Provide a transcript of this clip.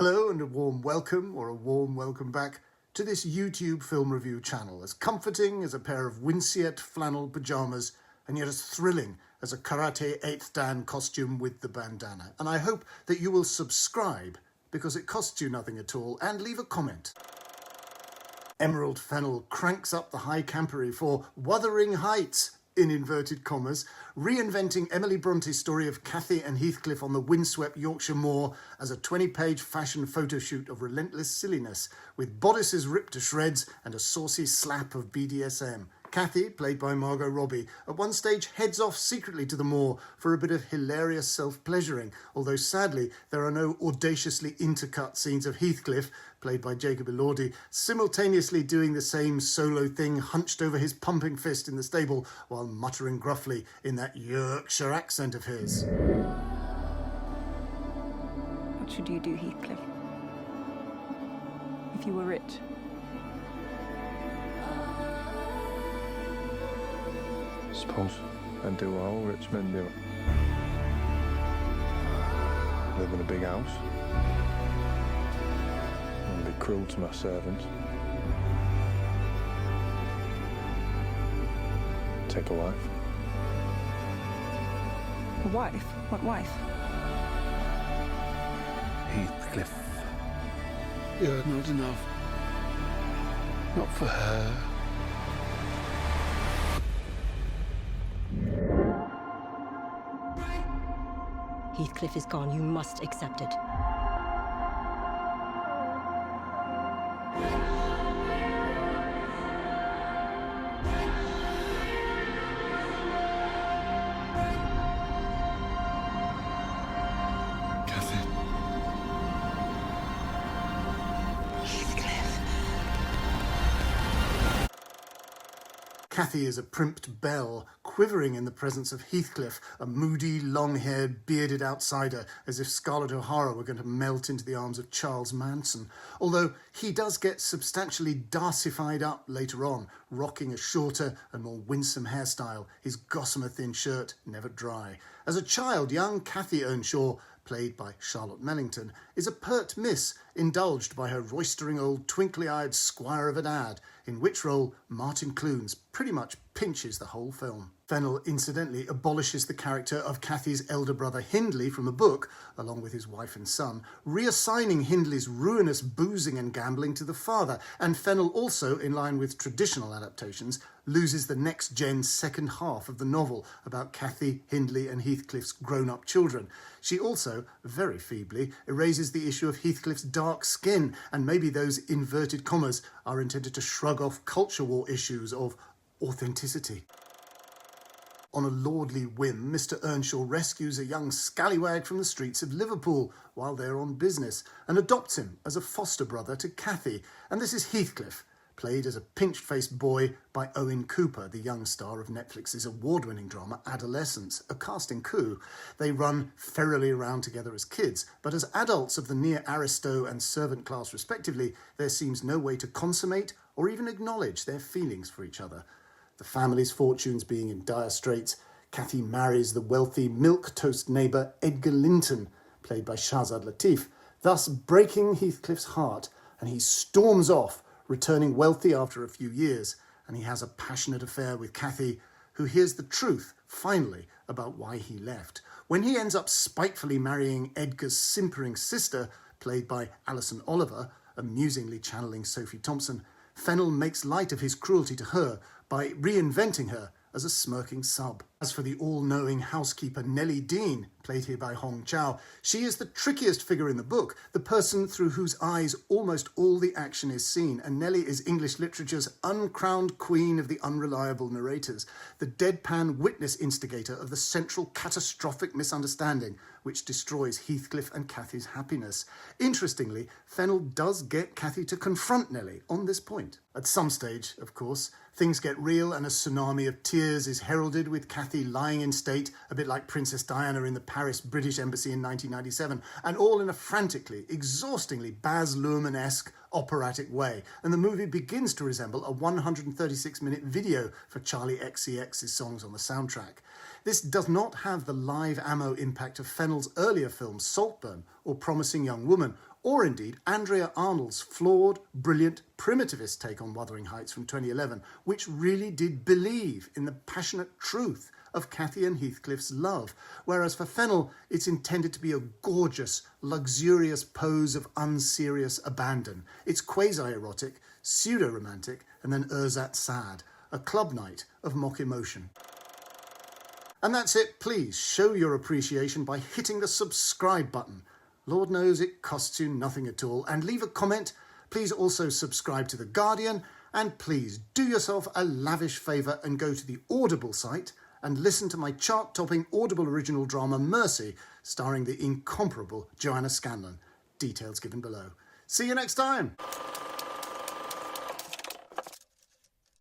Hello and a warm welcome, or a warm welcome back, to this YouTube film review channel, as comforting as a pair of Winceyette flannel pyjamas and yet as thrilling as a karate 8th dan costume with the bandana. And I hope that you will subscribe, because it costs you nothing at all, and leave a comment. Emerald Fennell cranks up the high campery for Wuthering Heights, in inverted commas, reinventing Emily Bronte's story of Cathy and Heathcliff on the windswept Yorkshire moor as a 20-page fashion photo shoot of relentless silliness, with bodices ripped to shreds and a saucy slap of BDSM. Cathy, played by Margot Robbie, at one stage heads off secretly to the moor for a bit of hilarious self-pleasuring, although sadly there are no audaciously intercut scenes of Heathcliff, played by Jacob Elordi, simultaneously doing the same solo thing hunched over his pumping fist in the stable while muttering gruffly in that Yorkshire accent of his. What should you do, Heathcliff, if you were rich? Suppose I'd do what all rich men do. Live in a big house. And be cruel to my servants. Take a wife. A wife? What wife? Heathcliff, you're not enough. Not for her. Heathcliff is gone. You must accept it. Cathy. Heathcliff. Cathy is a primped belle, quivering in the presence of Heathcliff, a moody, long-haired, bearded outsider, as if Scarlett O'Hara were going to melt into the arms of Charles Manson. Although he does get substantially Darcyfied up later on, rocking a shorter and more winsome hairstyle, his gossamer-thin shirt never dry. As a child, young Cathy Earnshaw, played by Charlotte Mellington, is a pert miss, indulged by her roistering old twinkly-eyed squire of an ad, in which role Martin Clunes pretty much pinches the whole film. Fennell incidentally abolishes the character of Cathy's elder brother Hindley from the book, along with his wife and son, reassigning Hindley's ruinous boozing and gambling to the father, and Fennell also, in line with traditional adaptations, loses the next-gen second half of the novel about Cathy, Hindley and Heathcliff's grown-up children. She also, very feebly, erases the issue of Heathcliff's dark skin, and maybe those inverted commas are intended to shrug off culture war issues of authenticity. On a lordly whim, Mr. Earnshaw rescues a young scallywag from the streets of Liverpool while they're on business and adopts him as a foster brother to Cathy. And this is Heathcliff, played as a pinch-faced boy by Owen Cooper, the young star of Netflix's award-winning drama Adolescence, a casting coup. They run ferrily around together as kids, but as adults of the near aristo and servant class respectively, there seems no way to consummate or even acknowledge their feelings for each other. The family's fortunes being in dire straits, Cathy marries the wealthy milquetoast neighbour Edgar Linton, played by Shahzad Latif, thus breaking Heathcliff's heart, and he storms off, returning wealthy after a few years, and he has a passionate affair with Cathy, who hears the truth, finally, about why he left. When he ends up spitefully marrying Edgar's simpering sister, played by Alison Oliver, amusingly channeling Sophie Thompson, Fennell makes light of his cruelty to her by reinventing her as a smirking sub. As for the all-knowing housekeeper Nellie Dean, played here by Hong Chow, she is the trickiest figure in the book, the person through whose eyes almost all the action is seen, and Nellie is English literature's uncrowned queen of the unreliable narrators, the deadpan witness instigator of the central catastrophic misunderstanding which destroys Heathcliff and Cathy's happiness. Interestingly, Fennell does get Cathy to confront Nellie on this point. At some stage, of course, things get real and a tsunami of tears is heralded with Cathy lying in state, a bit like Princess Diana in the Paris British Embassy in 1997, and all in a frantically, exhaustingly Baz Luhrmann-esque operatic way, and the movie begins to resemble a 136-minute video for Charlie XCX's songs on the soundtrack. This does not have the live ammo impact of Fennell's earlier films Saltburn or Promising Young Woman, or indeed Andrea Arnold's flawed, brilliant, primitivist take on Wuthering Heights from 2011, which really did believe in the passionate truth of Cathy and Heathcliff's love, whereas for Fennell it's intended to be a gorgeous, luxurious pose of unserious abandon. It's quasi-erotic, pseudo-romantic, and then ersatz sad, a club night of mock emotion. And that's it. Please show your appreciation by hitting the subscribe button. Lord knows it costs you nothing at all. And leave a comment. Please also subscribe to The Guardian. And please do yourself a lavish favour and go to the Audible site and listen to my chart-topping Audible original drama Mercy, starring the incomparable Joanna Scanlon. Details given below. See you next time.